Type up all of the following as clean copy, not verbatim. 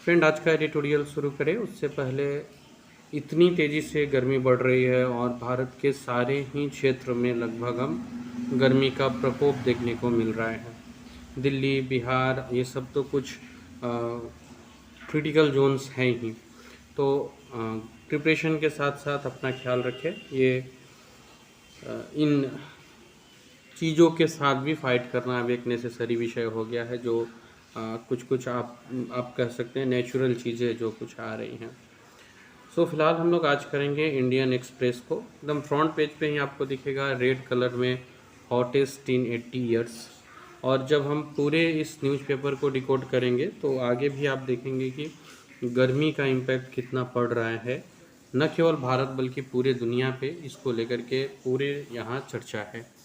Friend, आज का editorial शुरू करें उससे पहले इतनी तेज़ी से गर्मी बढ़ रही है और भारत के सारे ही क्षेत्र में लगभग हम गर्मी का प्रकोप देखने को मिल रहा है। दिल्ली, बिहार, ये सब तो कुछ क्रिटिकल जोन्स हैं ही। तो प्रिपरेशन के साथ साथ अपना ख्याल रखें। ये इन चीज़ों के साथ भी फाइट करना अब एक नेसेसरी विषय हो गया है। जो कुछ कुछ आप कह सकते हैं नेचुरल चीज़ें जो कुछ आ रही हैं। सो फिलहाल हम लोग आज करेंगे इंडियन एक्सप्रेस को। एकदम फ्रंट पेज पे ही आपको दिखेगा रेड कलर में हॉटेस्ट इन 80 ईयर्स। और जब हम पूरे इस न्यूज़पेपर को डिकोड करेंगे तो आगे भी आप देखेंगे कि गर्मी का इम्पैक्ट कितना पड़ रहा है, न केवल भारत बल्कि पूरे दुनिया पे इसको लेकर के पूरे यहाँ चर्चा है।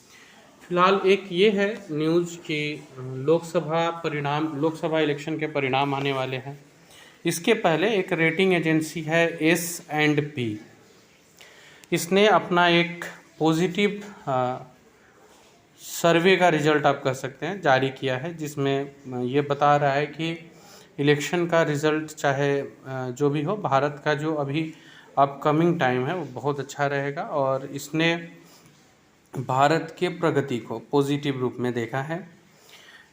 फिलहाल एक ये है न्यूज़ कि लोकसभा इलेक्शन के परिणाम आने वाले हैं। इसके पहले एक रेटिंग एजेंसी है S&P, इसने अपना एक पॉजिटिव सर्वे का रिजल्ट आप कह सकते हैं जारी किया है, जिसमें ये बता रहा है कि इलेक्शन का रिज़ल्ट चाहे जो भी हो, भारत का जो अभी अपकमिंग टाइम है वो बहुत अच्छा रहेगा। और इसने भारत के प्रगति को पॉजिटिव रूप में देखा है।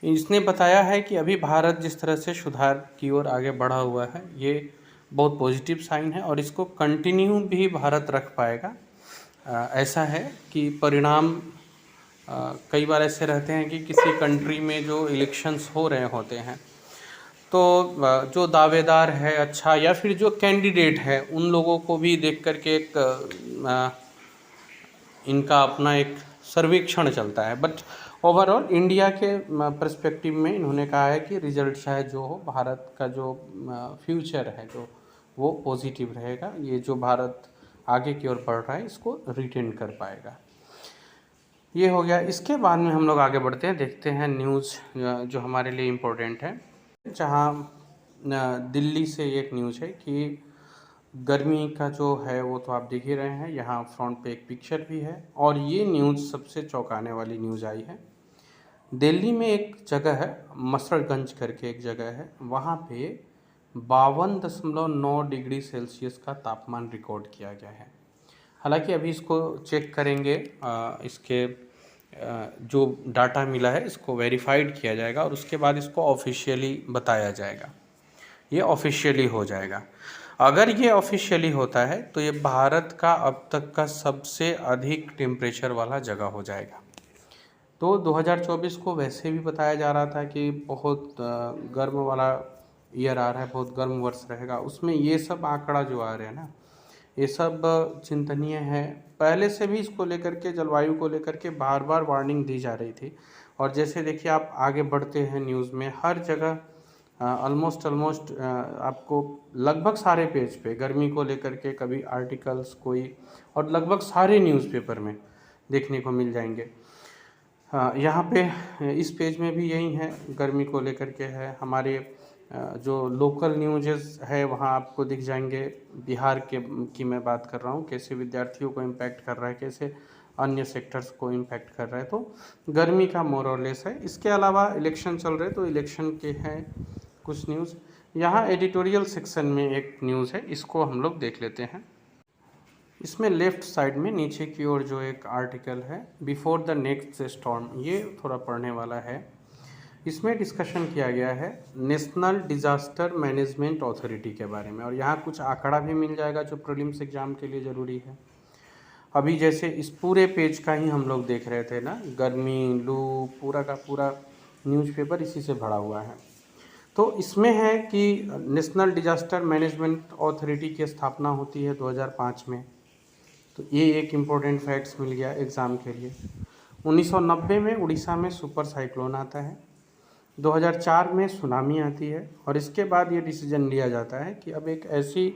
इसने बताया है कि अभी भारत जिस तरह से सुधार की ओर आगे बढ़ा हुआ है, ये बहुत पॉजिटिव साइन है और इसको कंटिन्यू भी भारत रख पाएगा। ऐसा है कि परिणाम कई बार ऐसे रहते हैं कि किसी कंट्री में जो इलेक्शंस हो रहे होते हैं तो जो दावेदार है अच्छा या फिर जो कैंडिडेट है उन लोगों को भी देख करके एक इनका अपना एक सर्वेक्षण चलता है। बट ओवरऑल इंडिया के पर्सपेक्टिव में इन्होंने कहा है कि रिजल्ट चाहे जो हो, भारत का जो फ्यूचर है जो वो पॉजिटिव रहेगा। ये जो भारत आगे की ओर बढ़ रहा है इसको रिटेन कर पाएगा। ये हो गया। इसके बाद में हम लोग आगे बढ़ते हैं, देखते हैं न्यूज़ जो हमारे लिए इम्पोर्टेंट है। जहाँ दिल्ली से एक न्यूज़ है कि गर्मी का जो है वो तो आप देख ही रहे हैं, यहाँ फ्रंट पे एक पिक्चर भी है। और ये न्यूज़ सबसे चौंकाने वाली न्यूज़ आई है। दिल्ली में एक जगह है, मसरतगंज करके एक जगह है, वहाँ पे 52.9 डिग्री सेल्सियस का तापमान रिकॉर्ड किया गया है। हालांकि अभी इसको चेक करेंगे, इसके जो डाटा मिला है इसको वेरीफाइड किया जाएगा और उसके बाद इसको ऑफिशियली बताया जाएगा। ये ऑफिशियली हो जाएगा। अगर ये ऑफिशियली होता है तो ये भारत का अब तक का सबसे अधिक टेम्परेचर वाला जगह हो जाएगा। तो 2024 को वैसे भी बताया जा रहा था कि बहुत गर्म वाला ईयर आ रहा है, बहुत गर्म वर्ष रहेगा। उसमें ये सब आंकड़ा जो आ रहे हैं ना, ये सब चिंतनीय है। पहले से भी इसको लेकर के, जलवायु को लेकर के बार बार वार्निंग दी जा रही थी। और जैसे देखिए आप आगे बढ़ते हैं न्यूज़ में, हर जगह ऑलमोस्ट आपको लगभग सारे पेज पे गर्मी को लेकर के कभी आर्टिकल्स कोई, और लगभग सारे न्यूज़पेपर में देखने को मिल जाएंगे। यहाँ पे इस पेज में भी यही है, गर्मी को लेकर के है। हमारे जो लोकल न्यूज़ है वहाँ आपको दिख जाएंगे। बिहार की मैं बात कर रहा हूँ, कैसे विद्यार्थियों को इम्पैक्ट कर रहा है, कैसे अन्य सेक्टर्स को इम्पैक्ट कर रहा है। तो गर्मी का मोर और लेस है। इसके अलावा इलेक्शन चल रहे तो इलेक्शन के हैं कुछ न्यूज़। यहाँ एडिटोरियल सेक्शन में एक न्यूज़ है, इसको हम लोग देख लेते हैं। इसमें लेफ़्ट साइड में नीचे की ओर जो एक आर्टिकल है, बिफोर द नेक्स्ट स्टॉर्म, ये थोड़ा पढ़ने वाला है। इसमें डिस्कशन किया गया है नेशनल डिज़ास्टर मैनेजमेंट अथॉरिटी के बारे में, और यहाँ कुछ आंकड़ा भी मिल जाएगा जो प्रीलिम्स एग्ज़ाम के लिए ज़रूरी है। अभी जैसे इस पूरे पेज का ही हम लोग देख रहे थे ना, गर्मी, लू, पूरा का पूरा न्यूज़पेपर इसी से भरा हुआ है। तो इसमें है कि नेशनल डिज़ास्टर मैनेजमेंट अथॉरिटी की स्थापना होती है 2005 में। तो ये एक इम्पोर्टेंट फैक्ट्स मिल गया एग्ज़ाम के लिए। 1990 में उड़ीसा में सुपर साइक्लोन आता है, 2004 में सुनामी आती है, और इसके बाद ये डिसीजन लिया जाता है कि अब एक ऐसी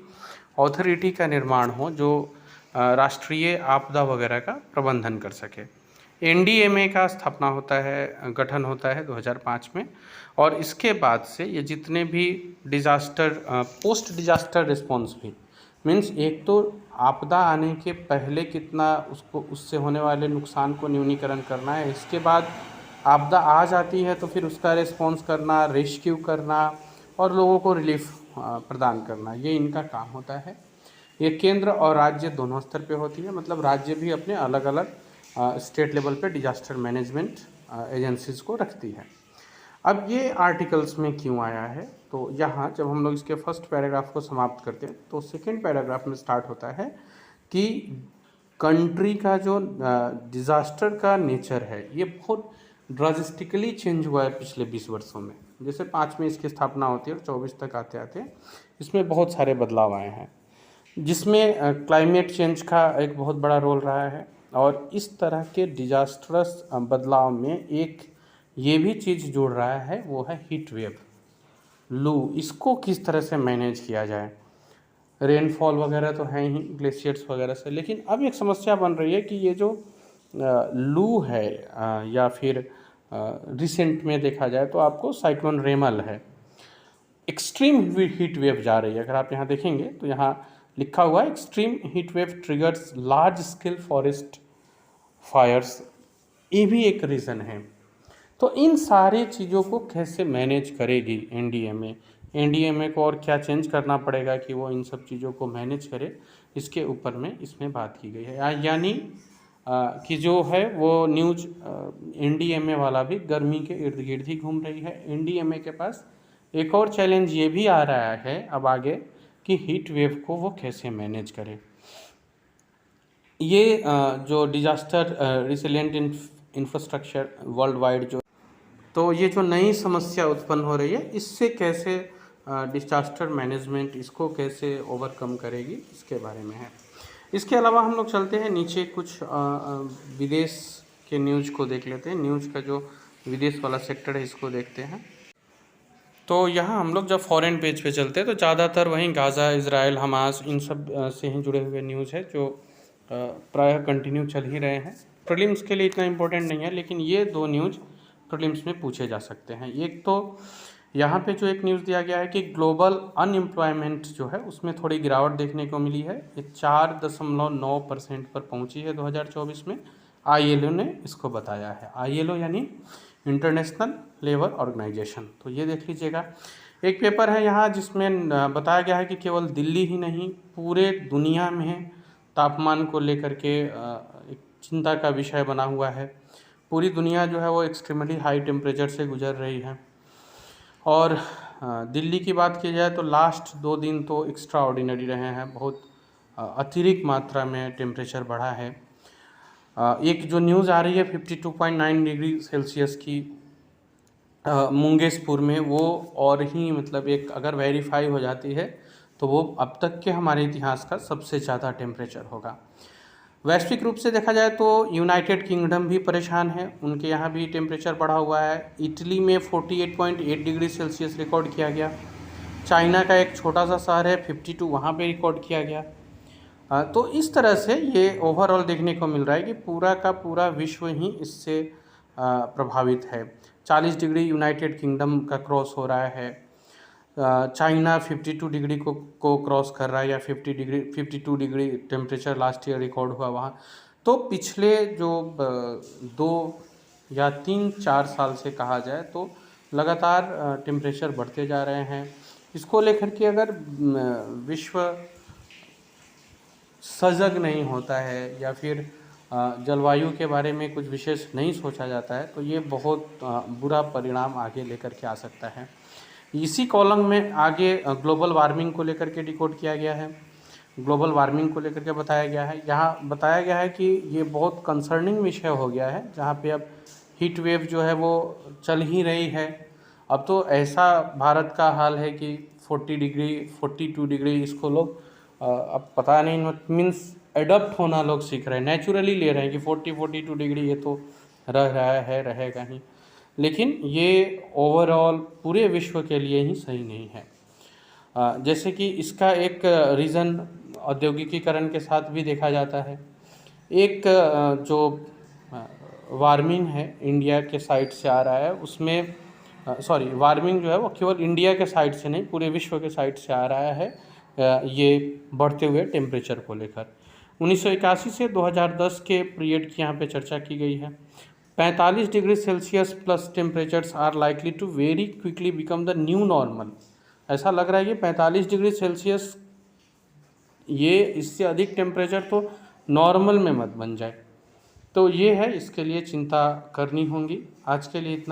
अथॉरिटी का निर्माण हो जो राष्ट्रीय आपदा वगैरह का प्रबंधन कर सके। NDMA का स्थापना होता है, गठन होता है 2005 में। और इसके बाद से ये जितने भी डिज़ास्टर, पोस्ट डिज़ास्टर रिस्पॉन्स भी, मीन्स एक तो आपदा आने के पहले कितना उससे होने वाले नुकसान को न्यूनीकरण करना है, इसके बाद आपदा आ जाती है तो फिर उसका रिस्पॉन्स करना, रेस्क्यू करना और लोगों को रिलीफ प्रदान करना, ये इनका काम होता है। ये केंद्र और राज्य दोनों स्तर पे होती है, मतलब राज्य भी अपने अलग अलग स्टेट लेवल पे डिजास्टर मैनेजमेंट एजेंसीज को रखती है। अब ये आर्टिकल्स में क्यों आया है, तो यहाँ जब हम लोग इसके फर्स्ट पैराग्राफ को समाप्त करते हैं तो सेकेंड पैराग्राफ में स्टार्ट होता है कि कंट्री का जो डिज़ास्टर का नेचर है ये बहुत ड्रास्टिकली चेंज हुआ है पिछले 20 वर्षों में। जैसे 5 में इसकी स्थापना होती है और 24 तक आते आते इसमें बहुत सारे बदलाव आए हैं, जिसमें क्लाइमेट चेंज का एक बहुत बड़ा रोल रहा है। और इस तरह के डिजास्टरस बदलाव में एक ये भी चीज़ जुड़ रहा है, वो है हीट वेव, लू। इसको किस तरह से मैनेज किया जाए। रेनफॉल वगैरह तो है ही ग्लेशियर्स वगैरह से, लेकिन अब एक समस्या बन रही है कि ये जो लू है या फिर रिसेंट में देखा जाए तो आपको साइक्लोन रेमल है, एक्सट्रीम हीट वेव जा रही है। अगर आप यहाँ देखेंगे तो यहाँ लिखा हुआ है extreme heat wave triggers large scale forest fires, ये भी एक रीज़न है। तो इन सारी चीज़ों को कैसे मैनेज करेगी एनडीएमए, एनडीएमए को और क्या चेंज करना पड़ेगा कि वो इन सब चीज़ों को मैनेज करे, इसके ऊपर में इसमें बात की गई है। यानी कि जो है वो न्यूज एनडीएमए वाला भी गर्मी के इर्द गिर्द ही घूम रही है। एनडीएमए के पास एक और चैलेंज ये भी आ रहा है अब आगे कि हीट वेव को वो कैसे मैनेज करे। ये जो disaster resilient infrastructure world wide जो, तो ये जो नई समस्या उत्पन्न हो रही है इससे कैसे डिजास्टर मैनेजमेंट इसको कैसे ओवरकम करेगी, इसके बारे में है। इसके अलावा हम लोग चलते हैं नीचे, कुछ विदेश के न्यूज़ को देख लेते हैं। न्यूज़ का जो विदेश वाला सेक्टर है इसको देखते हैं। तो यहाँ हम लोग जब फॉरेन पेज पे चलते हैं तो ज़्यादातर वहीं गाज़ा, इज़राइल, हमास, इन सब से ही जुड़े हुए न्यूज़ है जो प्रायः कंटिन्यू चल ही रहे हैं। प्रीलिम्स के लिए इतना इम्पोर्टेंट नहीं है, लेकिन ये दो न्यूज़ प्रीलिम्स में पूछे जा सकते हैं। एक तो यहाँ पे जो एक न्यूज़ दिया गया है कि ग्लोबल अनएम्प्लॉयमेंट जो है उसमें थोड़ी गिरावट देखने को मिली है, ये 4.9% पर पहुँची है 2024 में। ILO ने इसको बताया है, ILO यानी इंटरनेशनल लेबर ऑर्गेनाइजेशन। तो ये देख लीजिएगा। एक पेपर है यहाँ जिसमें बताया गया है कि केवल दिल्ली ही नहीं पूरे दुनिया में तापमान को लेकर के एक चिंता का विषय बना हुआ है। पूरी दुनिया जो है वो एक्सट्रीमली हाई टेम्परेचर से गुजर रही है। और दिल्ली की बात की जाए तो लास्ट 2 दिन तो एक्स्ट्रा ऑर्डिनरी रहे हैं, बहुत अतिरिक्त मात्रा में टेम्परेचर बढ़ा है। एक जो न्यूज़ आ रही है 52.9 डिग्री सेल्सियस की मुंगेशपुर में, वो और ही मतलब एक अगर वेरीफाई हो जाती है तो वो अब तक के हमारे इतिहास का सबसे ज़्यादा टेम्परेचर होगा। वैश्विक रूप से देखा जाए तो यूनाइटेड किंगडम भी परेशान है, उनके यहाँ भी टेम्परेचर बढ़ा हुआ है। इटली में 48.8 डिग्री सेल्सियस रिकॉर्ड किया गया। चाइना का एक छोटा सा शहर है 52, वहाँ पे रिकॉर्ड किया गया। तो इस तरह से ये ओवरऑल देखने को मिल रहा है कि पूरा का पूरा विश्व ही इससे प्रभावित है। 40 डिग्री यूनाइटेड किंगडम का क्रॉस हो रहा है, चाइना 52 डिग्री को क्रॉस कर रहा है, या 52 degree temperature last year record हुआ वहाँ। तो पिछले जो 2 या 3-4 साल से कहा जाए तो लगातार टेम्परेचर बढ़ते जा रहे हैं। इसको लेकर के अगर विश्व सजग नहीं होता है या फिर जलवायु के बारे में कुछ विशेष नहीं सोचा जाता है तो ये बहुत बुरा परिणाम आगे लेकर के आ सकता है। इसी कॉलम में आगे ग्लोबल वार्मिंग को लेकर के डिकोड किया गया है, ग्लोबल वार्मिंग को लेकर के बताया गया है। यहाँ बताया गया है कि ये बहुत कंसर्निंग विषय हो गया है, जहाँ पे अब हीट वेव जो है वो चल ही रही है। अब तो ऐसा भारत का हाल है कि 40 डिग्री 42 डिग्री इसको लोग अब पता नहीं मीन्स एडप्ट होना लोग सीख रहे हैं, नेचुरली ले रहे हैं कि 40-42 डिग्री ये तो रह रहा है, रहेगा ही। लेकिन ये ओवरऑल पूरे विश्व के लिए ही सही नहीं है। जैसे कि इसका एक रीज़न औद्योगिकीकरण के साथ भी देखा जाता है। एक जो वार्मिंग है इंडिया के साइड से आ रहा है उसमें वार्मिंग जो है वो केवल इंडिया के साइड से नहीं पूरे विश्व के साइड से आ रहा है, ये बढ़ते हुए टेम्परेचर को लेकर। 1981 से 2010 के पीरियड की यहाँ पे चर्चा की गई है। 45 degree Celsius plus temperatures are likely to very quickly become the new normal. ऐसा लग रहा है कि 45 डिग्री सेल्सियस, ये इससे अधिक टेम्परेचर तो नॉर्मल में मत बन जाए। तो ये है, इसके लिए चिंता करनी होगी। आज के लिए इतना।